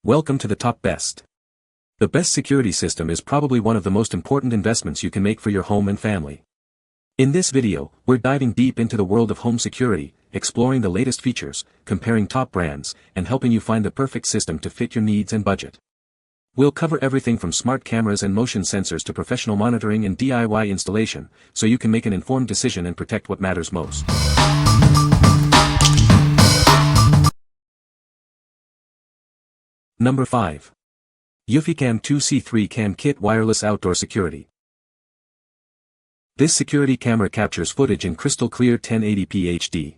Welcome to the top best. The best security system is probably one of the most important investments you can make for your home and family. In this video, we're diving deep into the world of home security, exploring the latest features, comparing top brands, and helping you find the perfect system to fit your needs and budget. We'll cover everything from smart cameras and motion sensors to professional monitoring and DIY installation, so you can make an informed decision and protect what matters most. Number 5. eufyCam 2C3 Cam Kit Wireless Outdoor Security. This security camera captures footage in crystal clear 1080p HD.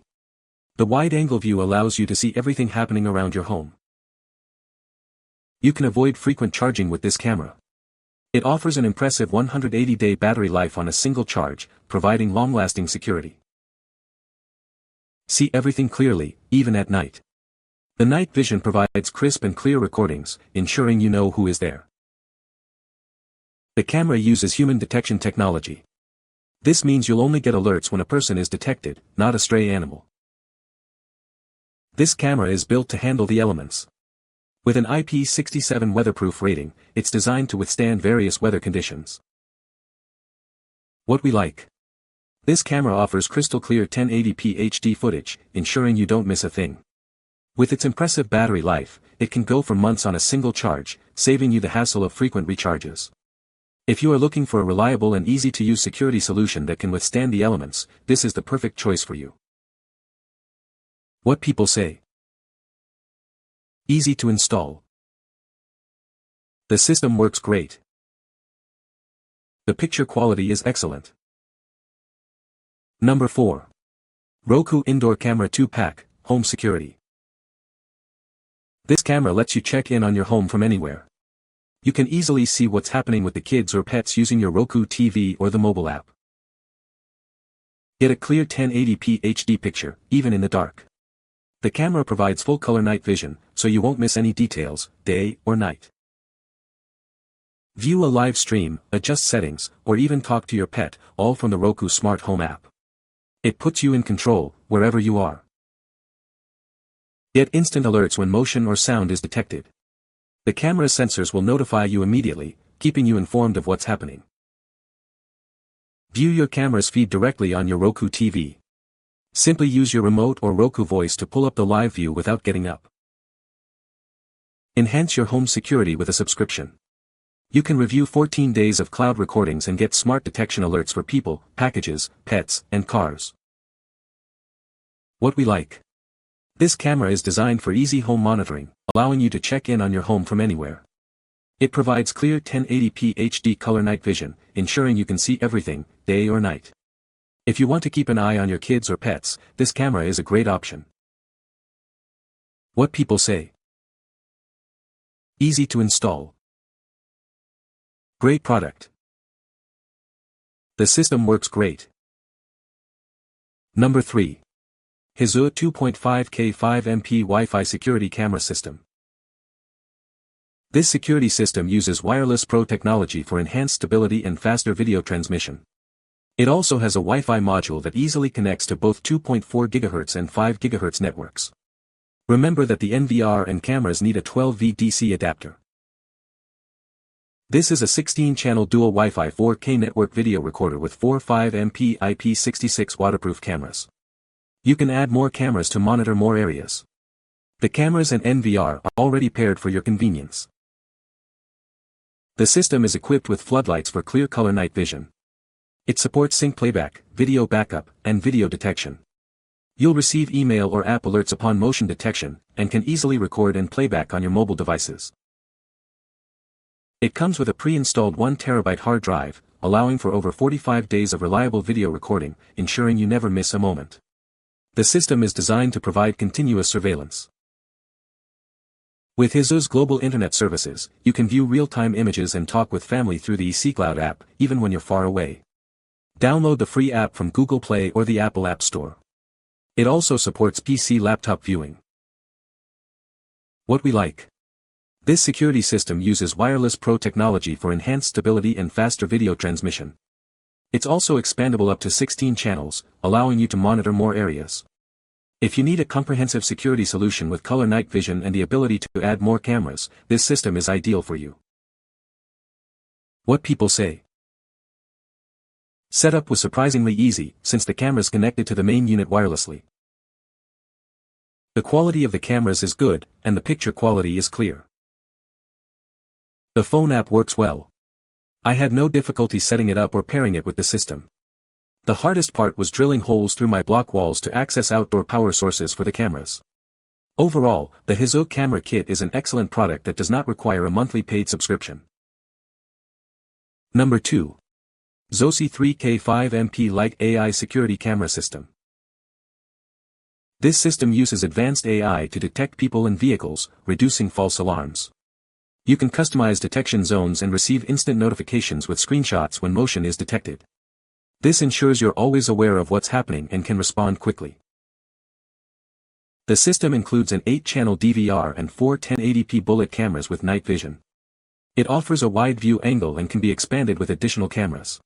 The wide-angle view allows you to see everything happening around your home. You can avoid frequent charging with this camera. It offers an impressive 180-day battery life on a single charge, providing long-lasting security. See everything clearly, even at night. The night vision provides crisp and clear recordings, ensuring you know who is there. The camera uses human detection technology. This means you'll only get alerts when a person is detected, not a stray animal. This camera is built to handle the elements. With an IP67 weatherproof rating, it's designed to withstand various weather conditions. What we like. This camera offers crystal clear 1080p HD footage, ensuring you don't miss a thing. With its impressive battery life, it can go for months on a single charge, saving you the hassle of frequent recharges. If you are looking for a reliable and easy-to-use security solution that can withstand the elements, this is the perfect choice for you. What people say. Easy to install. The system works great. The picture quality is excellent. Number 4. Roku Indoor Camera 2-Pack, Home Security. This camera lets you check in on your home from anywhere. You can easily see what's happening with the kids or pets using your Roku TV or the mobile app. Get a clear 1080p HD picture, even in the dark. The camera provides full-color night vision, so you won't miss any details, day or night. View a live stream, adjust settings, or even talk to your pet, all from the Roku Smart Home app. It puts you in control, wherever you are. Get instant alerts when motion or sound is detected. The camera's sensors will notify you immediately, keeping you informed of what's happening. View your camera's feed directly on your Roku TV. Simply use your remote or Roku voice to pull up the live view without getting up. Enhance your home security with a subscription. You can review 14 days of cloud recordings and get smart detection alerts for people, packages, pets, and cars. What we like. This camera is designed for easy home monitoring, allowing you to check in on your home from anywhere. It provides clear 1080p HD color night vision, ensuring you can see everything, day or night. If you want to keep an eye on your kids or pets, this camera is a great option. What people say. Easy to install. Great product. The system works great. Number 3. Hiseeu 2.5K 5MP Wi-Fi Security Camera System. This security system uses wireless Pro technology for enhanced stability and faster video transmission. It also has a Wi-Fi module that easily connects to both 2.4 GHz and 5 GHz networks. Remember that the NVR and cameras need a 12V DC adapter. This is a 16-channel dual Wi-Fi 4K network video recorder with 4 5MP IP66 waterproof cameras. You can add more cameras to monitor more areas. The cameras and NVR are already paired for your convenience. The system is equipped with floodlights for clear color night vision. It supports sync playback, video backup, and video detection. You'll receive email or app alerts upon motion detection, and can easily record and playback on your mobile devices. It comes with a pre-installed 1 TB hard drive, allowing for over 45 days of reliable video recording, ensuring you never miss a moment. The system is designed to provide continuous surveillance. With Hiseeu's global internet services, you can view real-time images and talk with family through the eCloud app, even when you're far away. Download the free app from Google Play or the Apple App Store. It also supports PC laptop viewing. What we like. This security system uses wireless Pro technology for enhanced stability and faster video transmission. It's also expandable up to 16 channels, allowing you to monitor more areas. If you need a comprehensive security solution with color night vision and the ability to add more cameras, this system is ideal for you. What people say. Setup was surprisingly easy, since the cameras connected to the main unit wirelessly. The quality of the cameras is good, and the picture quality is clear. The phone app works well. I had no difficulty setting it up or pairing it with the system. The hardest part was drilling holes through my block walls to access outdoor power sources for the cameras. Overall, the Hiseeu camera kit is an excellent product that does not require a monthly paid subscription. Number 2. ZOSI 3K5MP Lite AI Security Camera System. This system uses advanced AI to detect people and vehicles, reducing false alarms. You can customize detection zones and receive instant notifications with screenshots when motion is detected. This ensures you're always aware of what's happening and can respond quickly. The system includes an 8-channel DVR and 4 1080p bullet cameras with night vision. It offers a wide view angle and can be expanded with additional cameras.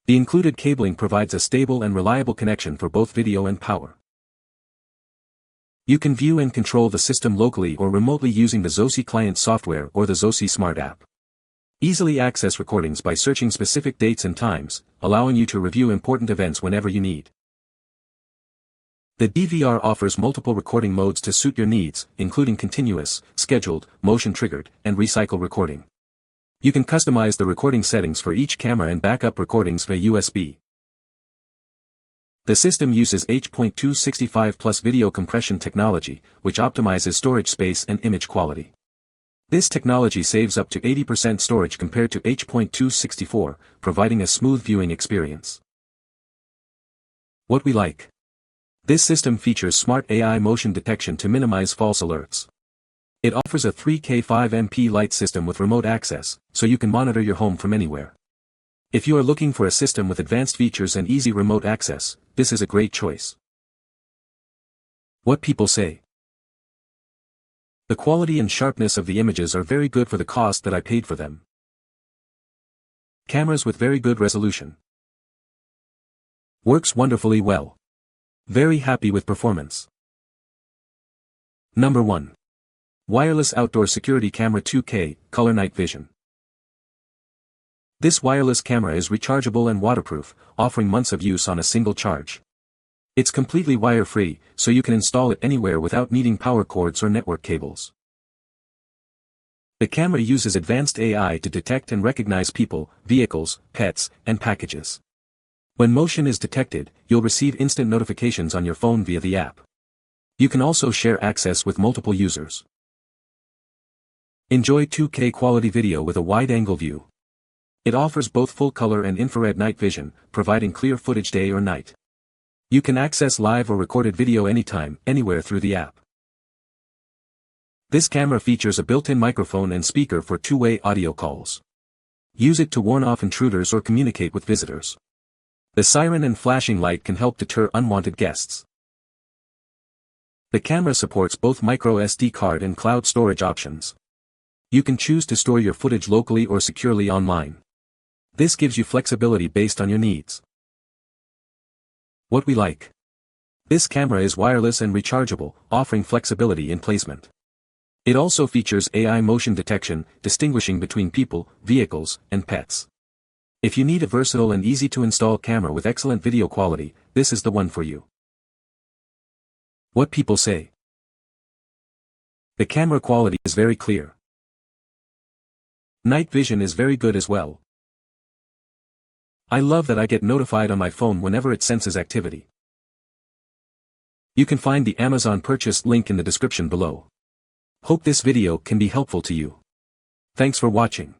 The included cabling provides a stable and reliable connection for both video and power. You can view and control the system locally or remotely using the ZOSI client software or the ZOSI Smart app. Easily access recordings by searching specific dates and times, allowing you to review important events whenever you need. The DVR offers multiple recording modes to suit your needs, including continuous, scheduled, motion-triggered, and recycle recording. You can customize the recording settings for each camera and backup recordings via USB. The system uses H.265 plus video compression technology, which optimizes storage space and image quality. This technology saves up to 80% storage compared to H.264, providing a smooth viewing experience. What we like. This system features smart AI motion detection to minimize false alerts. It offers a 3K5MP Lite system with remote access, so you can monitor your home from anywhere. If you are looking for a system with advanced features and easy remote access, this is a great choice. What people say. The quality and sharpness of the images are very good for the cost that I paid for them. Cameras with very good resolution. Works wonderfully well. Very happy with performance. Number 1. Wireless Outdoor Security Camera 2K, Color Night Vision. This wireless camera is rechargeable and waterproof, offering months of use on a single charge. It's completely wire-free, so you can install it anywhere without needing power cords or network cables. The camera uses advanced AI to detect and recognize people, vehicles, pets, and packages. When motion is detected, you'll receive instant notifications on your phone via the app. You can also share access with multiple users. Enjoy 2K quality video with a wide-angle view. It offers both full color and infrared night vision, providing clear footage day or night. You can access live or recorded video anytime, anywhere through the app. This camera features a built-in microphone and speaker for two-way audio calls. Use it to warn off intruders or communicate with visitors. The siren and flashing light can help deter unwanted guests. The camera supports both micro SD card and cloud storage options. You can choose to store your footage locally or securely online. This gives you flexibility based on your needs. What we like. This camera is wireless and rechargeable, offering flexibility in placement. It also features AI motion detection, distinguishing between people, vehicles, and pets. If you need a versatile and easy-to-install camera with excellent video quality, this is the one for you. What people say. The camera quality is very clear. Night vision is very good as well. I love that I get notified on my phone whenever it senses activity. You can find the Amazon purchase link in the description below. Hope this video can be helpful to you. Thanks for watching.